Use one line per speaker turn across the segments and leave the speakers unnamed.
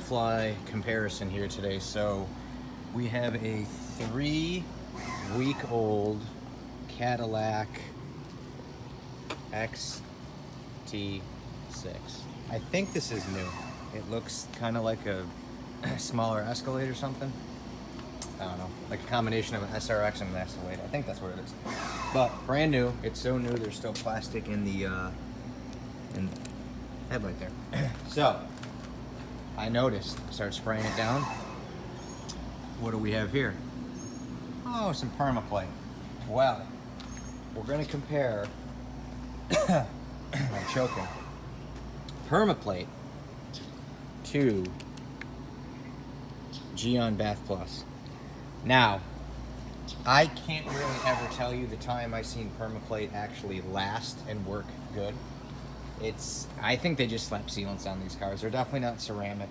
fly comparison here today. So we have a 3-week-old Cadillac XT6. I think this is new. It looks kind of like a smaller Escalade or something. I don't know, like a combination of an SRX and an Escalade. I think that's what it is. But brand new. It's so new. There's still plastic in the headlight there. So I noticed. Start spraying it down. What do we have here? Oh, some permaplate. Well, we're gonna compare. I'm choking. Permaplate to Gyeon Bathe Plus. Now, I can't really ever tell you the time I've seen permaplate actually last and work good. I think they just slap sealants on these cars. They're definitely not ceramic.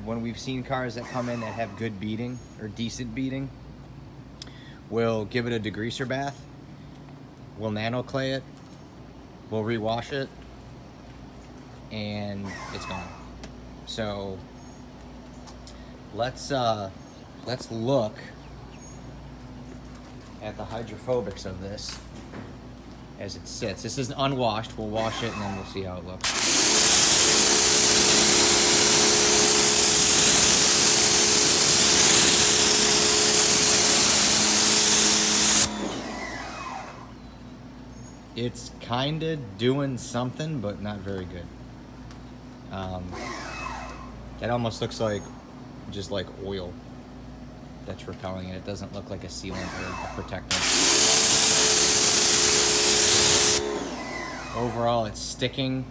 When we've seen cars that come in that have good beating or decent beating, we'll give it a degreaser bath, we'll nano clay it, we'll rewash it, and it's gone. So let's look at the hydrophobics of this as it sits. This is unwashed. We'll wash it and then we'll see how it looks. It's kind of doing something, but not very good. It almost looks like just like oil that's repelling it. It doesn't look like a sealant or a protectant. Overall, it's sticking.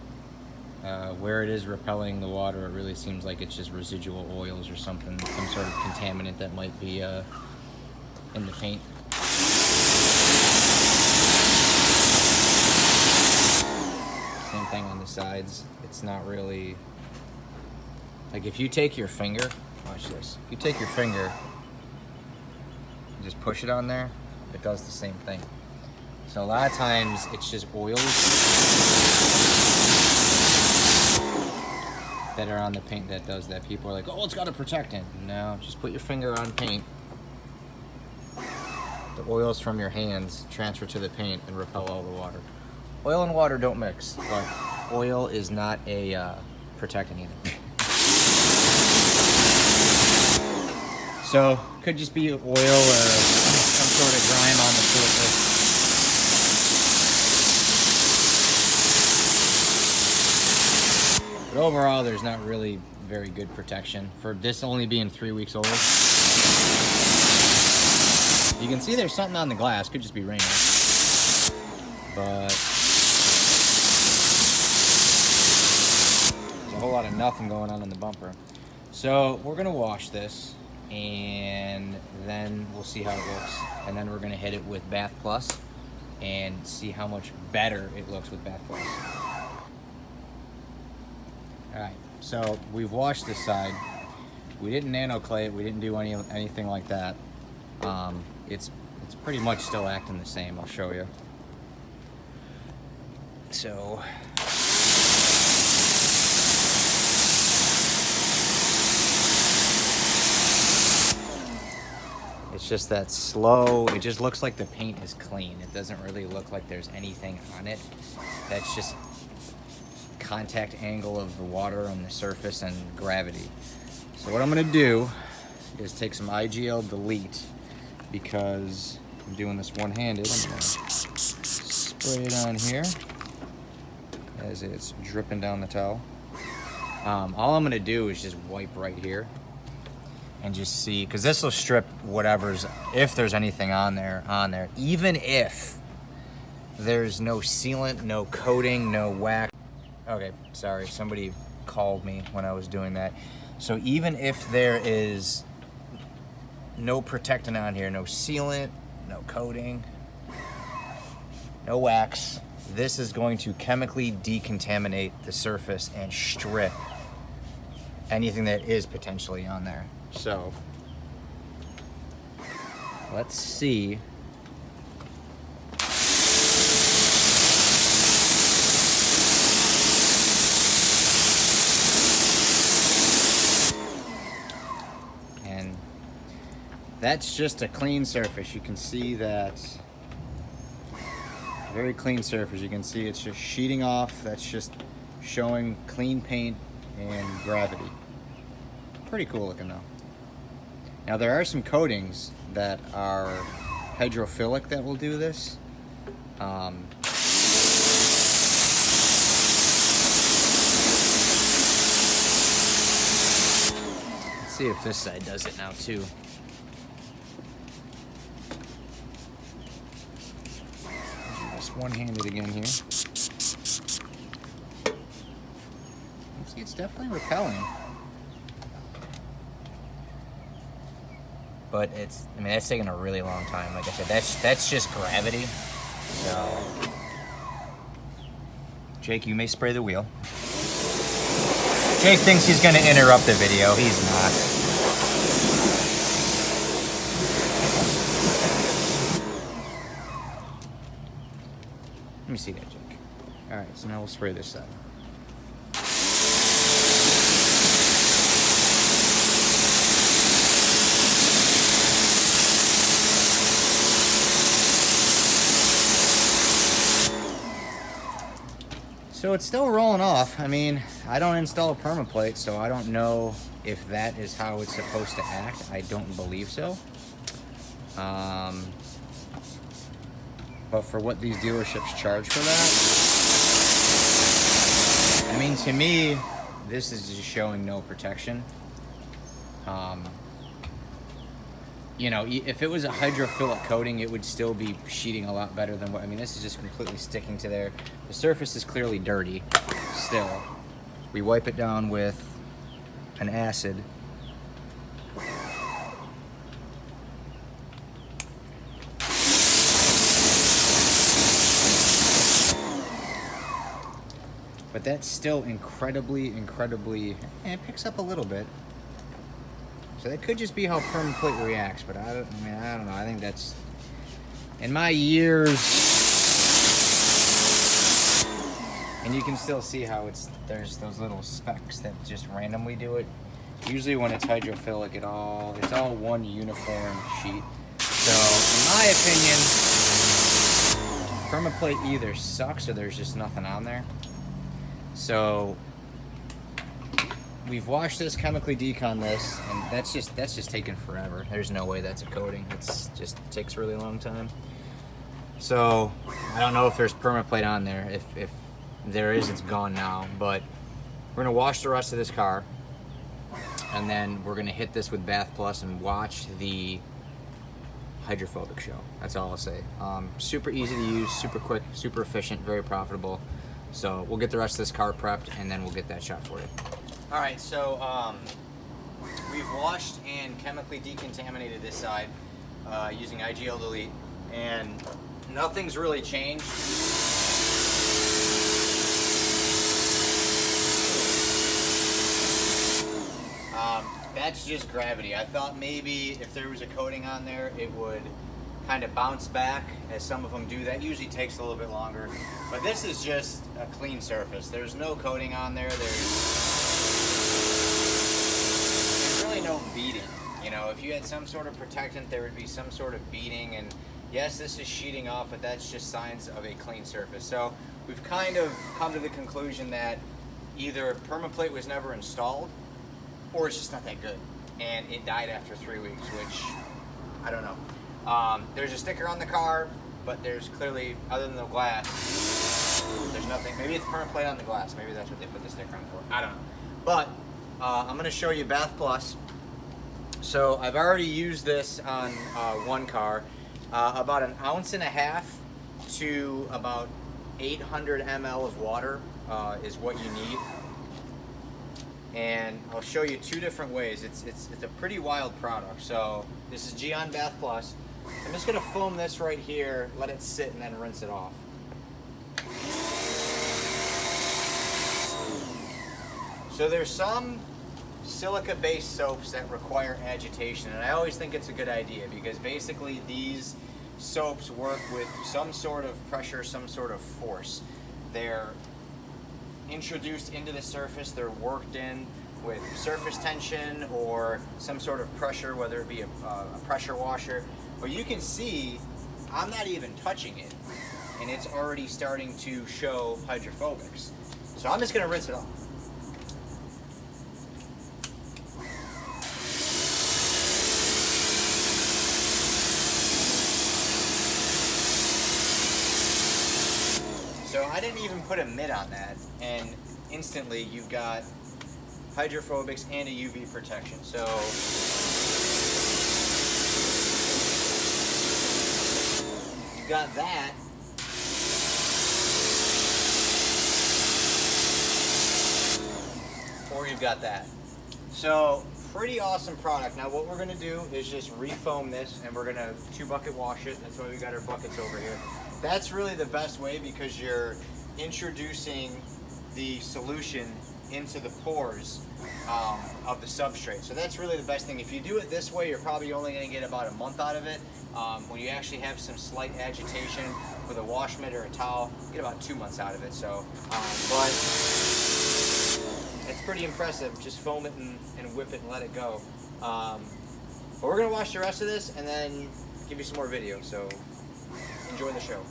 Where it is repelling the water, it really seems like it's just residual oils or something, some sort of contaminant that might be in the paint. Same thing on the sides. It's not really... Like if you take your finger, watch this. If you take your finger and just push it on there, it does the same thing. So a lot of times it's just oils that are on the paint that does that. People are like, oh, it's got a protectant. No, just put your finger on paint. The oils from your hands transfer to the paint and repel all the water. Oil and water don't mix, but oil is not a protectant either. So, could just be oil or some sort of grime on the surface. But overall, there's not really very good protection for this only being 3 weeks old. You can see there's something on the glass, could just be rain. But there's a whole lot of nothing going on in the bumper. So, we're gonna wash this, and then we'll see how it looks, and then we're going to hit it with Bathe Plus and see how much better it looks with Bathe Plus. Alright, so we've washed this side. We didn't nano clay it, we didn't do anything like that. It's pretty much still acting the same. I'll show you. So it's just that slow. It just looks like the paint is clean. It doesn't really look like there's anything on it. That's just contact angle of the water on the surface and gravity. So what I'm gonna do is take some IGL Delete, because I'm doing this one-handed. I'm gonna spray it on here as it's dripping down the towel. All I'm gonna do is just wipe right here and just see, because this will strip whatever's, if there's anything on there, even if there's no sealant, no coating, no wax. Okay, sorry, somebody called me when I was doing that. So even if there is no protectant on here, no sealant, no coating, no wax, this is going to chemically decontaminate the surface and strip anything that is potentially on there. So let's see. that's just a clean surface. You can see that. Very clean surface. You can see it's just sheeting off. That's just showing clean paint and gravity. Pretty cool looking though. Now there are some coatings that are hydrophilic that will do this. Let's see if this side does it now too. One-handed again here. See, it's definitely repelling, but it's, I mean, that's taking a really long time. Like I said, that's just gravity. So, Jake, you may spray the wheel. Jake thinks he's going to interrupt the video. He's not. Let me see that, Jake. All right, so now we'll spray this side. So it's still rolling off. I mean, I don't install a permaplate, so I don't know if that is how it's supposed to act. I don't believe so. But for what these dealerships charge for that, I mean, to me, this is just showing no protection. You know, if it was a hydrophilic coating, it would still be sheeting a lot better than what, I mean, this is just completely sticking to there. The surface is clearly dirty still. We wipe it down with an acid. But that's still incredibly, and it picks up a little bit. So that could just be how permaplate reacts, but I don't know. I think that's, in my years, and you can still see how there's those little specks that just randomly do it. Usually when it's hydrophilic, it's all one uniform sheet. So in my opinion, permaplate either sucks or there's just nothing on there. So we've washed this, chemically decon this, and that's just taking forever. There's no way that's a coating. It takes a really long time. So I don't know if there's permaplate on there. If there is, it's gone now. But we're gonna wash the rest of this car, and then we're gonna hit this with Bathe Plus and watch the hydrophobic show. That's all I'll say. Super easy to use, super quick, super efficient, very profitable. So we'll get the rest of this car prepped, and then we'll get that shot for you. All right, so we've washed and chemically decontaminated this side using IGL Delete, and nothing's really changed. That's just gravity. I thought maybe if there was a coating on there, it would kind of bounce back, as some of them do. That usually takes a little bit longer. But this is just a clean surface. There's no coating on there. There's really no beading. You know, if you had some sort of protectant, there would be some sort of beading. And yes, this is sheeting off, but that's just signs of a clean surface. So we've kind of come to the conclusion that either permaplate was never installed, or it's just not that good, and it died after 3 weeks, which I don't know. There's a sticker on the car, but there's clearly, other than the glass, there's nothing. Maybe it's permaplate on the glass. Maybe that's what they put the sticker on for. I don't know. But I'm going to show you Bathe Plus. So I've already used this on one car. About 1.5 ounces to about 800 ml of water is what you need. And I'll show you two different ways. It's a pretty wild product. So this is Gyeon Bathe Plus. I'm just gonna foam this right here, let it sit, and then rinse it off. So there's some silica-based soaps that require agitation, and I always think it's a good idea because basically these soaps work with some sort of pressure, some sort of force. They're introduced into the surface, they're worked in with surface tension or some sort of pressure, whether it be a pressure washer. But you can see I'm not even touching it, and it's already starting to show hydrophobics. So I'm just gonna rinse it off. So I didn't even put a mitt on that, and instantly you've got hydrophobics and a UV protection. So you got that. Or you've got that. So pretty awesome product. Now what we're gonna do is just refoam this, and we're gonna 2-bucket wash it. That's why we got our buckets over here. That's really the best way, because you're introducing the solution into the pores of the substrate. So that's really the best thing. If you do it this way, you're probably only going to get about a month out of it. When you actually have some slight agitation with a wash mitt or a towel, you get about 2 months out of it. So, but it's pretty impressive. Just foam it and whip it and let it go. But we're going to wash the rest of this and then give you some more video. So enjoy the show.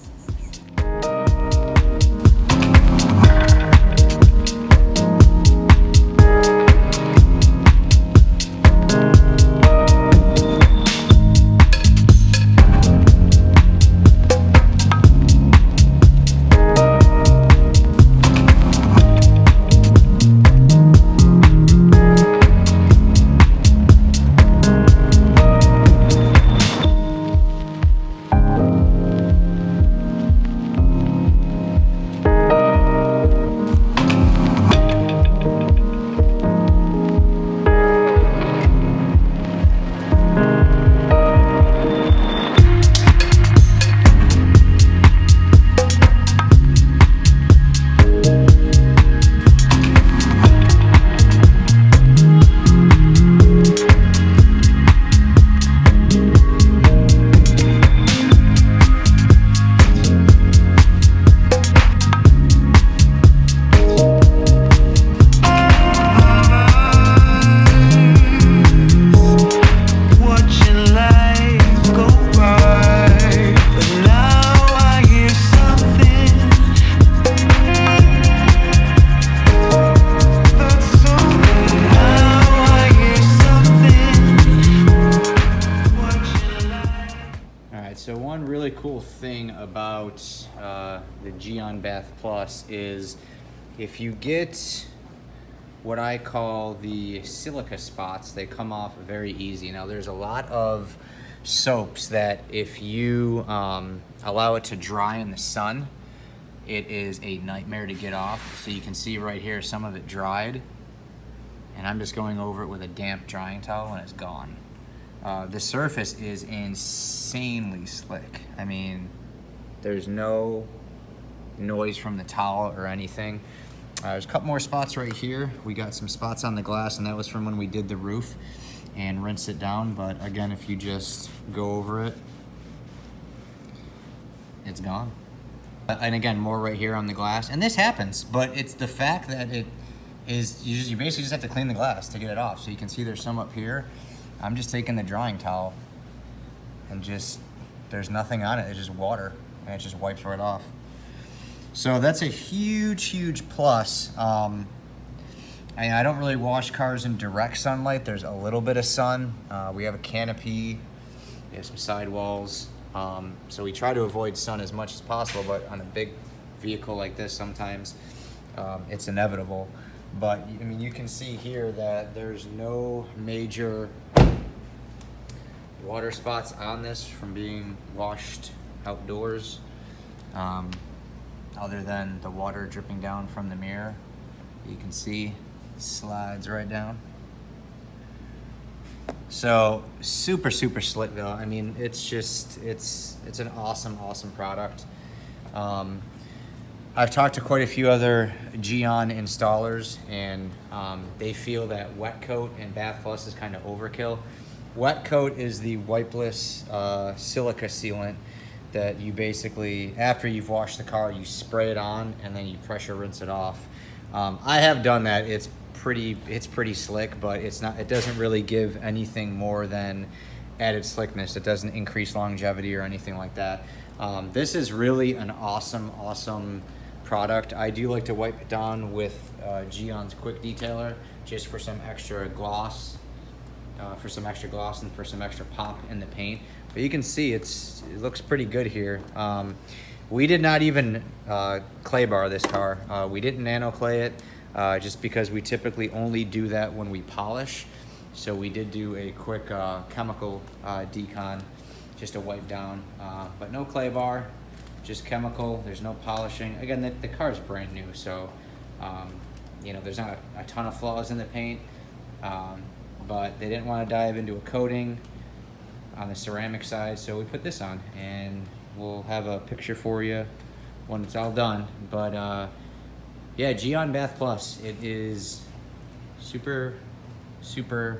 So one really cool thing about the Gyeon Bathe Plus is if you get what I call the silica spots, they come off very easy. Now there's a lot of soaps that if you allow it to dry in the sun, it is a nightmare to get off. So you can see right here, some of it dried, and I'm just going over it with a damp drying towel and it's gone. The surface is insanely slick. I mean, there's no noise from the towel or anything. There's a couple more spots right here. We got some spots on the glass, and that was from when we did the roof and rinse it down. But again, if you just go over it, it's gone. And again, more right here on the glass. And this happens, but it's the fact that it is, you basically just have to clean the glass to get it off. So you can see there's some up here. I'm just taking the drying towel and just, there's nothing on it. It's just water, and it just wipes right off. So that's a huge, huge plus. I don't really wash cars in direct sunlight. There's a little bit of sun. We have a canopy, we have some sidewalls. So we try to avoid sun as much as possible, but on a big vehicle like this, sometimes it's inevitable. But I mean, you can see here that there's no major water spots on this from being washed outdoors, other than the water dripping down from the mirror. You can see slides right down. So super, super slick though. I mean, it's just, it's an awesome, awesome product. I've talked to quite a few other Gyeon installers, and they feel that wet coat and Bathe Plus is kind of overkill. Wet coat is the wipeless silica sealant that you basically, after you've washed the car, you spray it on and then you pressure rinse it off. I have done that. It's it's pretty slick, but it doesn't really give anything more than added slickness. It doesn't increase longevity or anything like that. This is really an awesome product. I do like to wipe it down with Gyeon's quick detailer just for some extra gloss, and for some extra pop in the paint. But you can see it looks pretty good here. We did not even clay bar this car. We didn't nano clay it just because we typically only do that when we polish. So we did do a quick chemical decon just to wipe down, but no clay bar, just chemical. There's no polishing. Again, the car is brand new, so you know, there's not a ton of flaws in the paint, but they didn't want to dive into a coating on the ceramic side, so we put this on, and we'll have a picture for you when it's all done. But yeah, Gyeon Bathe Plus, it is super duper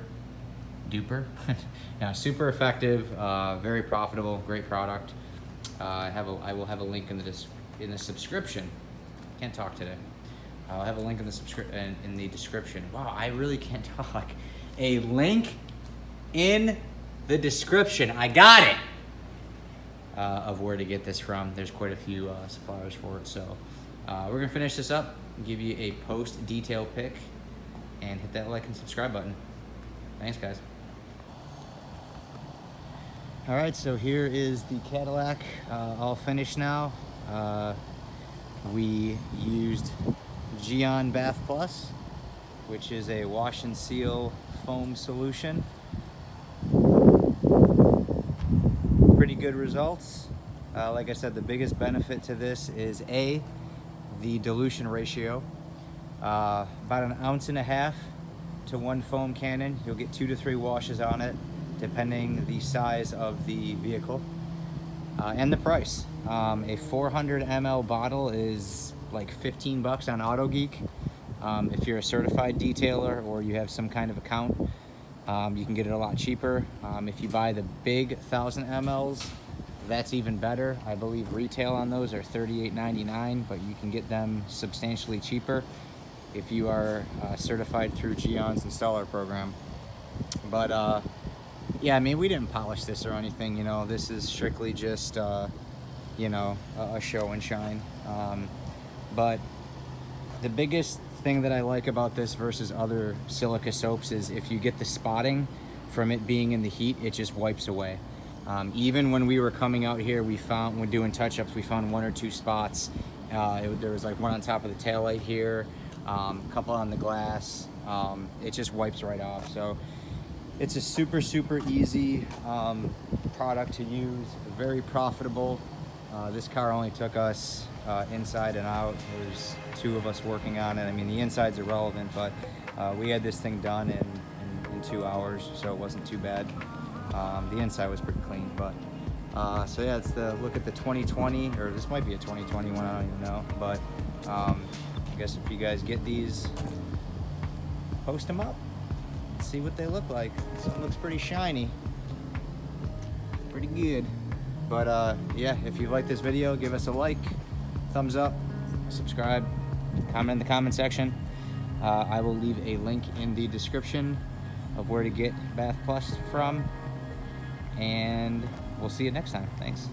yeah, super effective, very profitable, great product. I will have a link in the subscription. Can't talk today. I'll have a link in the description. Wow, I really can't talk. A link in the description. I got it. Of where to get this from. There's quite a few suppliers for it. So we're gonna finish this up, give you a post detail pic, and hit that like and subscribe button. Thanks, guys. All right, so here is the Cadillac, all finished now. We used Gyeon Bathe Plus, which is a wash and seal foam solution. Pretty good results. Like I said, the biggest benefit to this is the dilution ratio. About 1.5 ounces to 1 foam cannon. You'll get 2 to 3 washes on it, depending the size of the vehicle and the price. A 400 ml bottle is like 15 bucks on AutoGeek. If you're a certified detailer or you have some kind of account, you can get it a lot cheaper. If you buy the big 1,000 mLs, that's even better. I believe retail on those are $38.99, but you can get them substantially cheaper if you are certified through Gyeon's installer program. But yeah, I mean, we didn't polish this or anything, you know. This is strictly just you know, a show and shine. But the biggest thing that I like about this versus other silica soaps is if you get the spotting from it being in the heat, it just wipes away. Even when we were coming out here, when doing touch-ups, we found 1 or 2 spots. There was like one on top of the taillight here, a couple on the glass. It just wipes right off. So it's a super easy product to use, very profitable. This car only took us inside and out. There's 2 of us working on it. I mean, the inside's irrelevant, but we had this thing done in 2 hours, so it wasn't too bad. The inside was pretty clean, but so yeah, it's the look at the 2020, or this might be a 2021, I don't even know. But I guess if you guys get these, post them up, see what they look like. This one looks pretty shiny, pretty good. But yeah, if you like this video, give us a like, thumbs up, subscribe, comment in the comment section. I will leave a link in the description of where to get Bathe Plus from, and we'll see you next time. Thanks.